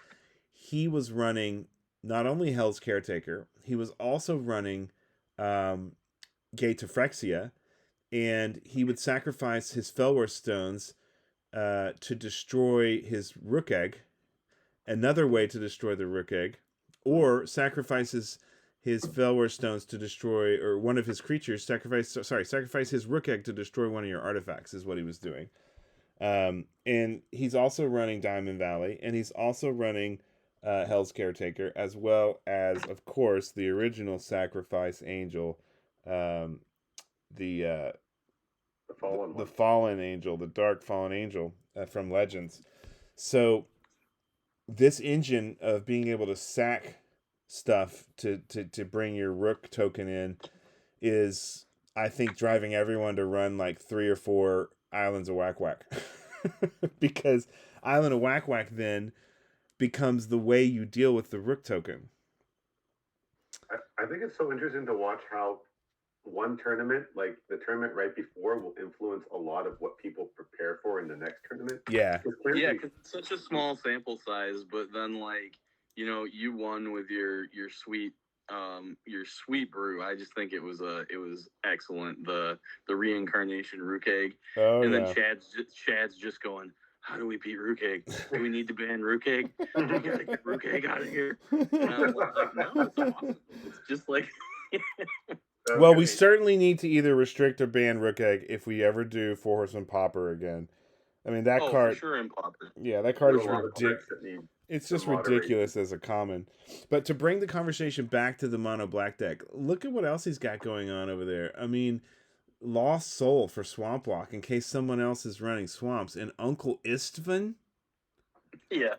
he was running not only Hell's Caretaker, he was also running Gate to Phyrexia, and he would sacrifice his Fellwar Stones to destroy his Rook Egg, another way to destroy the Rook Egg, or sacrifices his Fellwar Stones to destroy, or one of his creatures, sacrifice his Rook Egg to destroy one of your artifacts is what he was doing. And he's also running Diamond Valley, and he's also running Hell's Caretaker, as well as, of course, the original Sacrifice Angel, the Fallen Angel, the Dark Fallen Angel from Legends. So this engine of being able to sack stuff to bring your Rook token in is, I think, driving everyone to run like 3 or 4 Islands of Whack Whack. Because Island of Whack Whack then becomes the way you deal with the Rook token. I think it's so interesting to watch how one tournament, like the tournament right before, will influence a lot of what people prepare for in the next tournament. Yeah. Yeah, because it's such a small sample size, but then, like, you know, you won with your sweet brew. I just think it was excellent. The reincarnation Rook Egg. Oh, and yeah. then Chad's just going, how do we beat Rook Egg? Do we need to ban Rook Egg? We gotta get Rook Egg out of here. And I'm like, no, it's awesome. It's just like Well, we certainly need to either restrict or ban Rook Egg if we ever do Four Horsemen Popper again. I mean, that card. For sure in Popper. Yeah, that card is ridiculous. It's just ridiculous as a common. But to bring the conversation back to the mono black deck, look at what else he's got going on over there. I mean, Lost Soul for Swamp Walk in case someone else is running swamps, and Uncle Istvan. Yeah,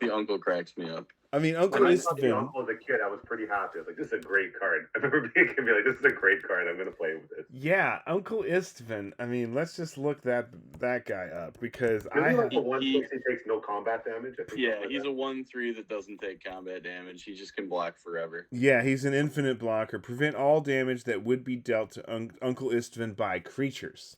the uncle cracks me up. I mean, Uncle When I saw the Istvan. uncle as a kid, I was pretty happy. I was like, "This is a great card." I remember being like, "This is a great card. I'm going to play with it." Yeah, Uncle Istvan. I mean, let's just look that guy up because Isn't I he have. like the 1/6 he takes no combat damage? I think Yeah, something like he's that. a 1/3 that doesn't take combat damage. He just can block forever. Yeah, he's an infinite blocker. Prevent all damage that would be dealt to Uncle Istvan by creatures.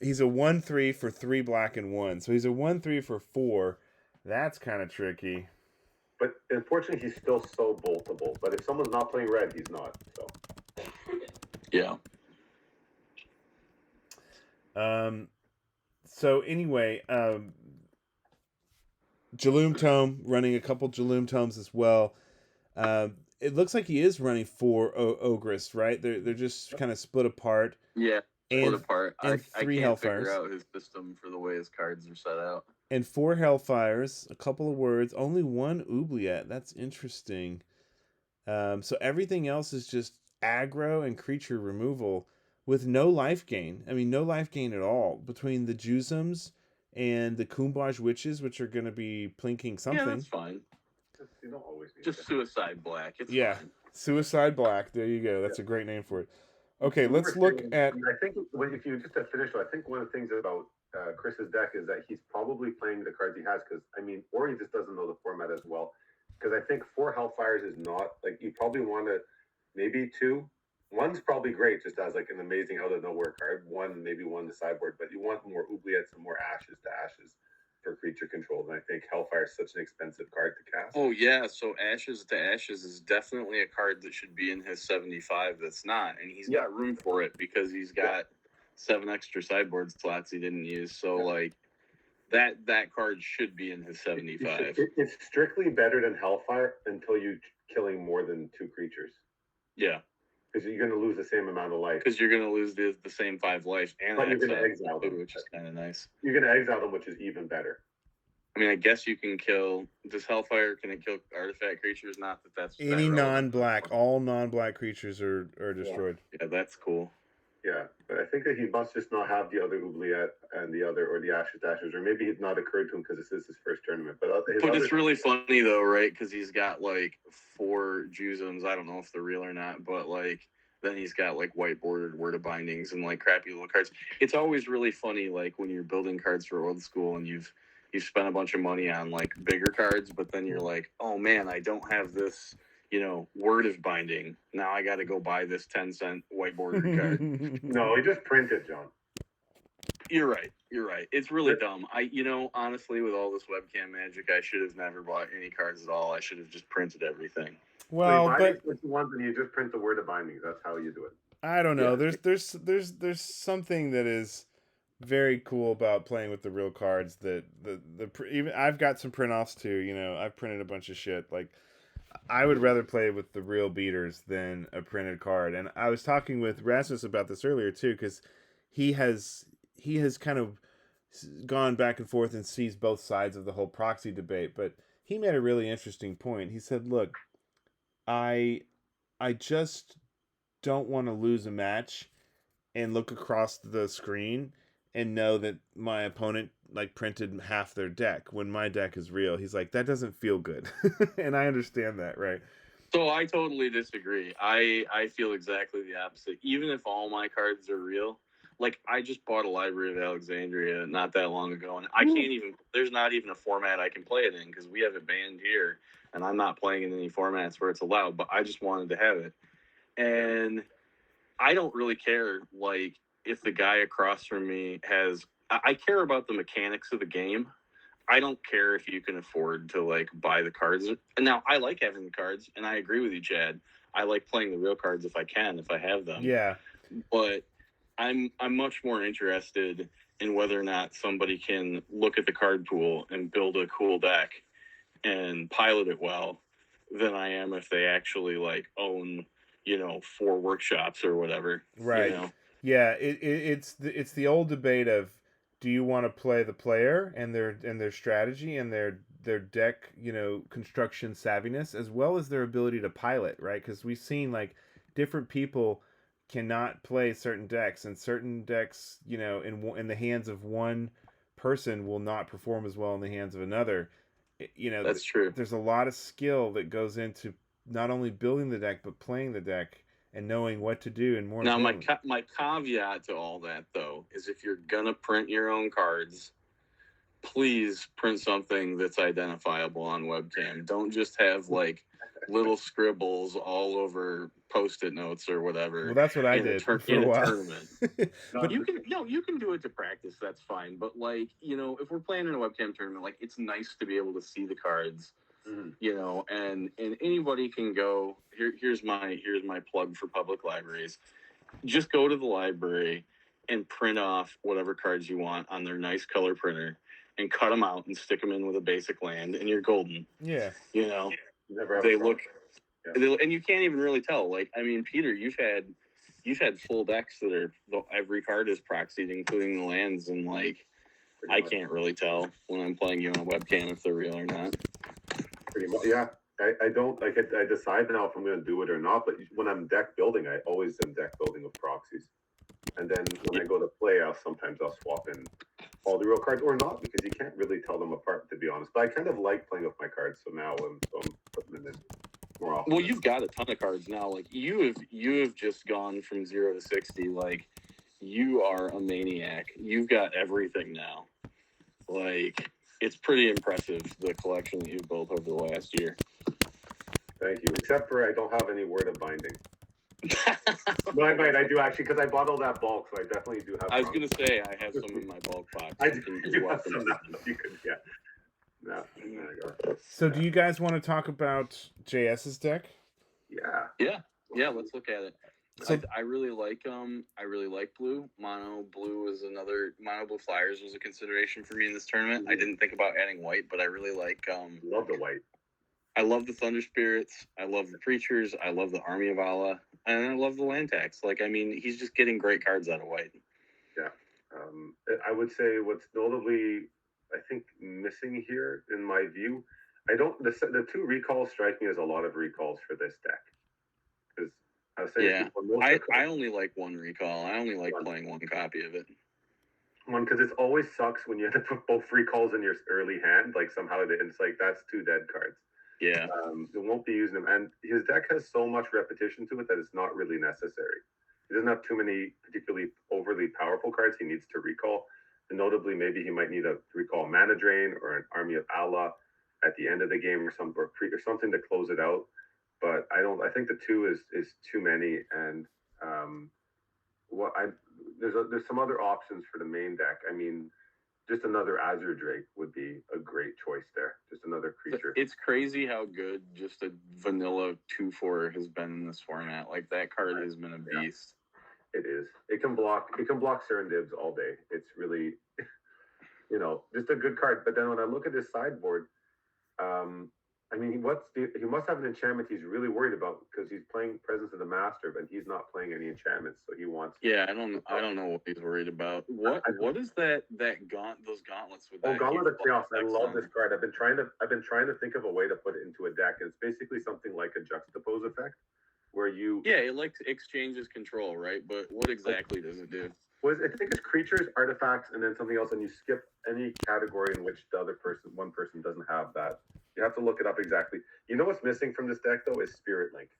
He's a 1/3 for 3 black and 1. So he's a 1/3 for 4. That's kind of tricky. But unfortunately, he's still so boltable. But if someone's not playing red, he's not. So. Yeah. So anyway, Jaloom Tome, running a couple Jaloom Tomes as well. It looks like he is running 4 Ogress, right? They're just kind of split apart. Yeah. Split apart. And I 3 can't Hellfires. figure out his system for the way his cards are set out. And 4 Hellfires, a couple of words, only 1 Oubliette. That's interesting. So everything else is just aggro and creature removal with no life gain. I mean, no life gain at all between the Juzums and the Kumbaj Witches, which are going to be plinking something. Yeah, that's fine. You don't always need Just that. Suicide Black. It's fine. Suicide Black. There you go. That's a great name for it. Okay, let's look at... I think if you just to finish, I think one of the things about Chris's deck is that he's probably playing the cards he has because, I mean, or he just doesn't know the format as well. Because I think 4 Hellfires is not, like, you probably want to, maybe 2. 1's probably great, just as, like, an amazing out-of-nowhere card. 1, maybe 1 the sideboard, but you want more Oubliettes and more Ashes to Ashes for creature control. And I think Hellfire is such an expensive card to cast. Oh, yeah. So Ashes to Ashes is definitely a card that should be in his 75 that's not. And he's got room for it because he's got 7 extra sideboard slots he didn't use. So, like, that card should be in his 75. It's strictly better than Hellfire until you're killing more than 2 creatures. Yeah. Because you're going to lose the same amount of life. Because you're going to lose the same 5 life. And But you're going to exile them. which is kind of nice. You're going to exile them, which is even better. I mean, I guess you can kill... Does Hellfire, can it kill artifact creatures? Not that that's... Any non-black. All non-black creatures are destroyed. Yeah, that's cool. Yeah, but I think that he must just not have the other Oubliette and the other, or the Ashes Dashers, or maybe it's not occurred to him because this is his first tournament. But it's really funny though, right? Because he's got like 4 Juzums. I don't know if they're real or not, but like then he's got like white bordered Word of Bindings and like crappy little cards. It's always really funny, like when you're building cards for Old School and you've spent a bunch of money on like bigger cards, but then you're like, oh man, I don't have this, Word of Binding. Now I got to go buy this 10-cent white bordered card. No, he just printed, John. You're right. It's really dumb. Honestly, with all this webcam magic, I should have never bought any cards at all. I should have just printed everything. Well, but ones and you just print the Word of Bindings. That's how you do it. I don't know. Yeah. There's something that is very cool about playing with the real cards. That even I've got some print offs too. I've printed a bunch of shit. Like I would rather play with the real beaters than a printed card. And I was talking with Rasmus about this earlier too, because he has kind of gone back and forth and sees both sides of the whole proxy debate. But he made a really interesting point. He said, "Look, I just don't want to lose a match and look across the screen and know that my opponent like printed half their deck when my deck is real." He's like, that doesn't feel good. And I understand that, right? So I totally disagree. I feel exactly the opposite. Even if all my cards are real, like I just bought a Library of Alexandria not that long ago, and I can't even, there's not even a format I can play it in because we have it banned here, and I'm not playing in any formats where it's allowed, but I just wanted to have it. And I don't really care, like, if the guy across from me has, I care about the mechanics of the game. I don't care if you can afford to like buy the cards. And now I like having the cards, and I agree with you, Chad. I like playing the real cards if I have them. Yeah. But I'm much more interested in whether or not somebody can look at the card pool and build a cool deck and pilot it well than I am if they actually like own, 4 workshops or whatever. Right. Yeah, it's the old debate of, do you want to play the player and their strategy and their deck, construction savviness, as well as their ability to pilot, right? Because we've seen like different people cannot play certain decks, and certain decks, in the hands of one person will not perform as well in the hands of another. You know, That's true. there's a lot of skill that goes into not only building the deck but playing the deck and knowing what to do. And more Now, importantly, my caveat to all that, though, is if you're gonna print your own cards, please print something that's identifiable on webcam. Don't just have like little scribbles all over Post-it notes or whatever. well, that's what I did for a while. Tournament. But you can do it to practice. That's fine. But like, you know, if we're playing in a webcam tournament, like it's nice to be able to see the cards. You know, and anybody can go. Here's my plug for public libraries. Just go to the library and print off whatever cards you want on their nice color printer and cut them out and stick them in with a basic land, and you're golden. Yeah. You know, Never have they a problem. look, and you can't even really tell. Like, I mean, Peter, you've had full decks that are every card is proxied, including the lands, and like, I can't really tell when I'm playing you on a webcam if they're real or not. Pretty much, yeah. I don't like it. I decide now if I'm going to do it or not. But when I'm deck building, I always am deck building with proxies. And then when I go to play, I'll swap in all the real cards or not, because you can't really tell them apart, to be honest. But I kind of like playing with my cards, so now I'm putting them in more often. Well, you've got a ton of cards now. Like you have just gone from 0 to 60. Like you are a maniac. You've got everything now. Like it's pretty impressive, the collection that you've built over the last year. Thank you. Except for I don't have any word of binding. But I do actually, because I bought all that bulk, so I definitely do have. I was gonna say I have some in my bulk box. I do have some now. You could, yeah. No, there you go. So, do you guys want to talk about JS's deck? Yeah. Yeah. Let's look at it. So, I really like blue. Mono blue flyers was a consideration for me in this tournament. I didn't think about adding white, but I really like Love the white. I love the Thunder Spirits. I love the Preachers. I love the Army of Allah. And I love the land tax. Like, I mean, he's just getting great cards out of white. Yeah. I would say what's notably, I think, missing here, in my view, the 2 recalls strike me as a lot of recalls for this deck. Because I was saying, I only like 1 recall. I only like playing 1 copy of it. One, because it always sucks when you have to put both recalls in your early hand. Like, somehow it's like, that's 2 dead cards. Yeah. It won't be using them. And his deck has so much repetition to it that it's not really necessary. He doesn't have too many particularly overly powerful cards he needs to recall. And notably, maybe he might need to recall Mana Drain or an Army of Allah at the end of the game or something to close it out. But I think the 2 is too many. And there's some other options for the main deck. I mean, just another Azure Drake would be a great choice there. Just another creature. It's crazy how good just a vanilla 2/4 has been in this format. Like, that card has been a beast. It is. It can block Serendibs all day. It's really, just a good card. But then when I look at his sideboard, I mean, he must have an enchantment he's really worried about, because he's playing Presence of the Master, but he's not playing any enchantments, so he wants. Yeah, I don't know what he's worried about. What is that those gauntlets with that? Gauntlet of Chaos. I love this card. I've been trying to think of a way to put it into a deck, and it's basically something like a juxtapose effect, where you. Yeah, it like exchanges control, right? But what exactly does it do? I think it's creatures, artifacts, and then something else, and you skip any category in which one person doesn't have that. You have to look it up exactly. You know what's missing from this deck, though, is Spirit Link.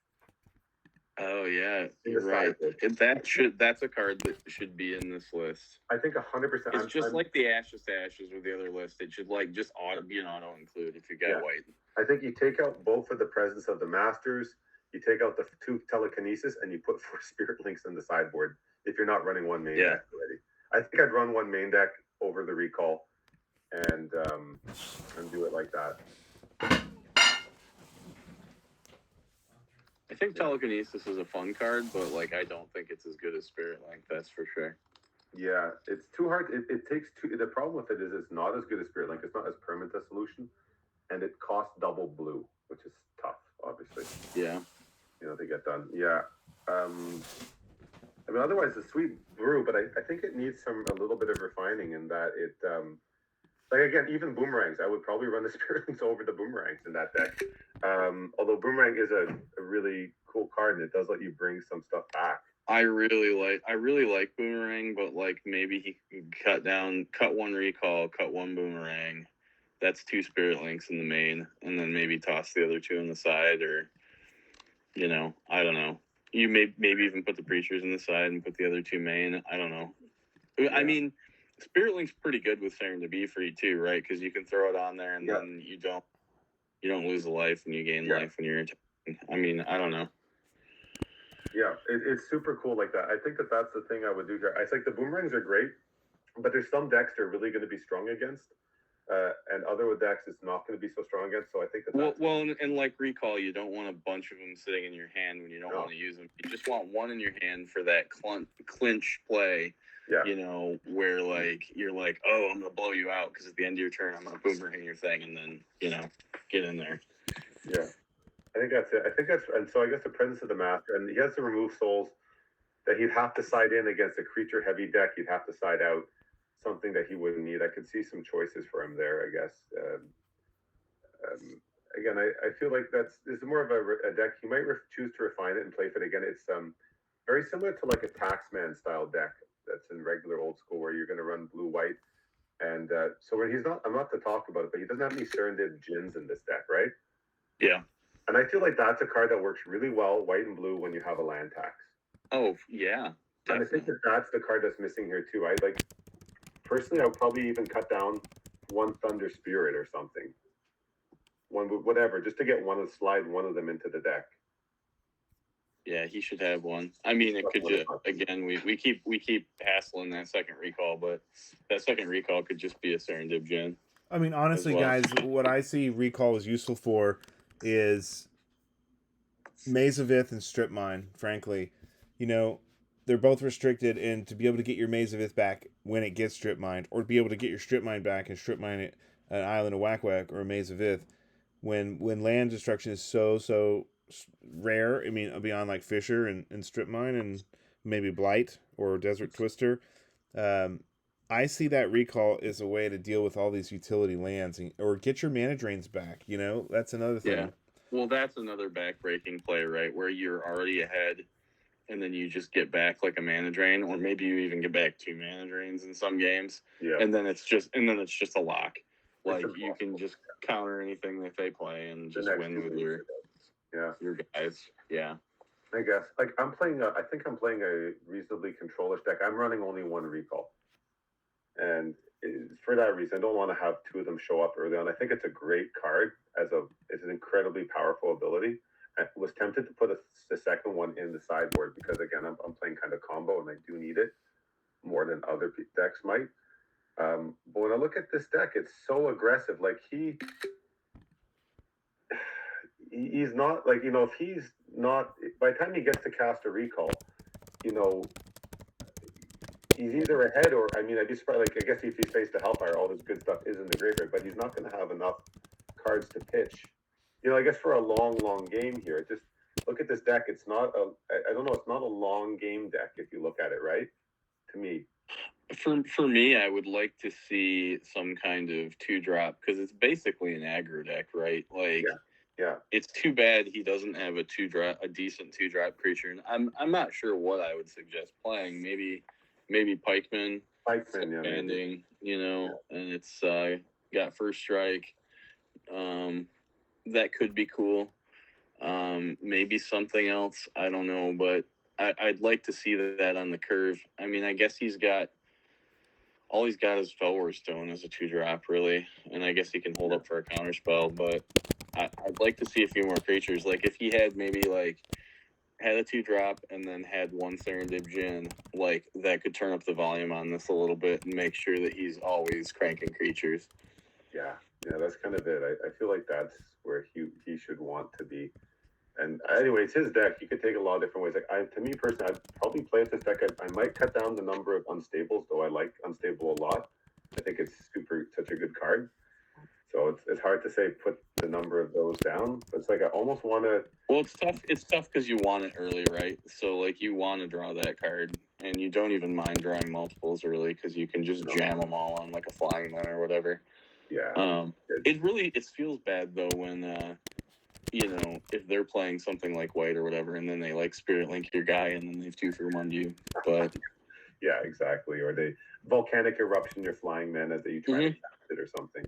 Oh, yeah, you're right. That's a card that should be in this list. I think 100%. It's just like the Ashes to Ashes with the other list. It should just be an auto include if you got white. I think you take out both of the Presence of the Masters, you take out the 2 Telekinesis, and you put 4 Spirit Links in the sideboard if you're not running 1 main deck already. I think I'd run 1 main deck over the recall and do it like that. I think Telekinesis is a fun card, but I don't think it's as good as Spirit Link. That's for sure. Yeah, it's too hard. It takes too. The problem with it is it's not as good as Spirit Link. It's not as permanent a solution, and it costs double blue, which is tough, obviously. Yeah. To get done. Yeah. I mean, otherwise it's a sweet brew, but I think it needs a little bit of refining in that it. Again, even boomerangs, I would probably run the Spirit Links over the boomerangs in that deck. Although boomerang is a really cool card, and it does let you bring some stuff back. I really like boomerang, but maybe he can cut 1 recall, cut 1 boomerang, that's 2 Spirit Links in the main, and then maybe toss the other 2 on the side, or, you know, I don't know. You maybe even put the Preachers in the side and put the other 2 main. I don't know. Yeah. I mean, Spirit Link's pretty good with Serendipity Free too, right? Because you can throw it on there, and then you don't lose a life, and you gain life when you're attacking. I mean, I don't know. Yeah, it's super cool like that. I think that's the thing I would do here. I think the boomerangs are great, but there's some decks they're really going to be strong against, and other decks it's not going to be so strong against. So I think and like Recall, you don't want a bunch of them sitting in your hand when you don't want to use them. You just want one in your hand for that clinch play. Yeah. You know, where like you're like, oh, I'm gonna blow you out because at the end of your turn I'm gonna boomerang your thing, and then get in there. Yeah. I think that's it. And so I guess the Presence of the Master, and he has to remove souls that he'd have to side in against a creature heavy deck. He'd have to side out something that he wouldn't need. I could see some choices for him there, I guess. Again, I feel like this is more of a deck. He might choose to refine it and play for it again. It's very similar to like a Taxman style deck that's in regular old school where you're going to run blue white. And so when I'm not to talk about it, but he doesn't have any Serendip Djinns in this deck, right? Yeah. And I feel like that's a card that works really well, white and blue, when you have a land tax. Oh, yeah. Definitely. And I think that's the card that's missing here, too. Personally, I would probably even cut down one Thunder Spirit or something. Whatever, just to get slide one of them into the deck. Yeah, he should have one. I mean, it could just, again, we keep hassling that second recall, but that second recall could just be a Serendip Djinn. I mean, honestly, guys, what I see recall is useful for is Maze of Ith and Strip Mine, frankly. You know, they're both restricted, and to be able to get your Maze of Ith back when it gets Strip Mined, or to be able to get your Strip Mine back and Strip Mine an Island of Whack Whack or a Maze of Ith, when land destruction is so rare, I mean, beyond like Fisher and Strip Mine and maybe Blight or Desert Twister, I see that recall as a way to deal with all these utility lands or get your mana drains back. You know, that's another thing. Yeah. Well, that's another back-breaking play, right? Where you're already ahead, and then you just get back like a mana drain, or maybe you even get back 2 mana drains in some games. Yeah. And then it's just a lock. Like you can just counter anything that they play and just win with your guys. Yeah. I guess I think I'm playing a reasonably controllish deck. I'm running only 1 recall. And for that reason, I don't want to have 2 of them show up early on. I think it's a great card it's an incredibly powerful ability. I was tempted to put the second one in the sideboard because again, I'm playing kind of combo and I do need it more than other decks might. But when I look at this deck, it's so aggressive. Like he's not like, you know, if he's not, by the time he gets to cast a recall, you know, he's either ahead or, I mean, I'd be surprised, like, I guess if he's faced the Hellfire, all this good stuff is in the graveyard, but he's not going to have enough cards to pitch. You know, I guess for a long game here, just look at this deck. It's not I don't know, it's not a long game deck if you look at it, right? To me. For me, I would like to see some kind of 2-drop, because it's basically an aggro deck, right? Like, yeah. It's too bad he doesn't have a decent 2-drop creature. And I'm not sure what I would suggest playing. Maybe Pikeman, expanding, you know, and it's got first strike. That could be cool. Maybe something else. I don't know, but I'd like to see that on the curve. I mean, I guess all he's got is Felwar Stone as a 2-drop, really, and I guess he can hold up for a counter spell. But I'd like to see a few more creatures. Like if he had maybe had a 2-drop and then had 1 Serendip Djinn, like that could turn up the volume on this a little bit and make sure that he's always cranking creatures. Yeah, that's kind of it. I feel like that's where he should want to be. And anyway, it's his deck. He could take a lot of different ways. Like to me personally, I'd probably play with this deck. I might cut down the number of unstables, though I like unstable a lot. I think it's such a good card. So it's hard to say put the number of those down. But it's like I almost want to. Well, it's tough. It's tough because you want it early, right? So like you want to draw that card, and you don't even mind drawing multiples early because you can just jam them all on like a flying one or whatever. Yeah. It feels bad though when you know, if they're playing something like white or whatever, and then they like Spirit Link your guy, and then they've 2-for-1 you. But yeah, exactly. Or they volcanic eruption your flying men as you try to cast it or something.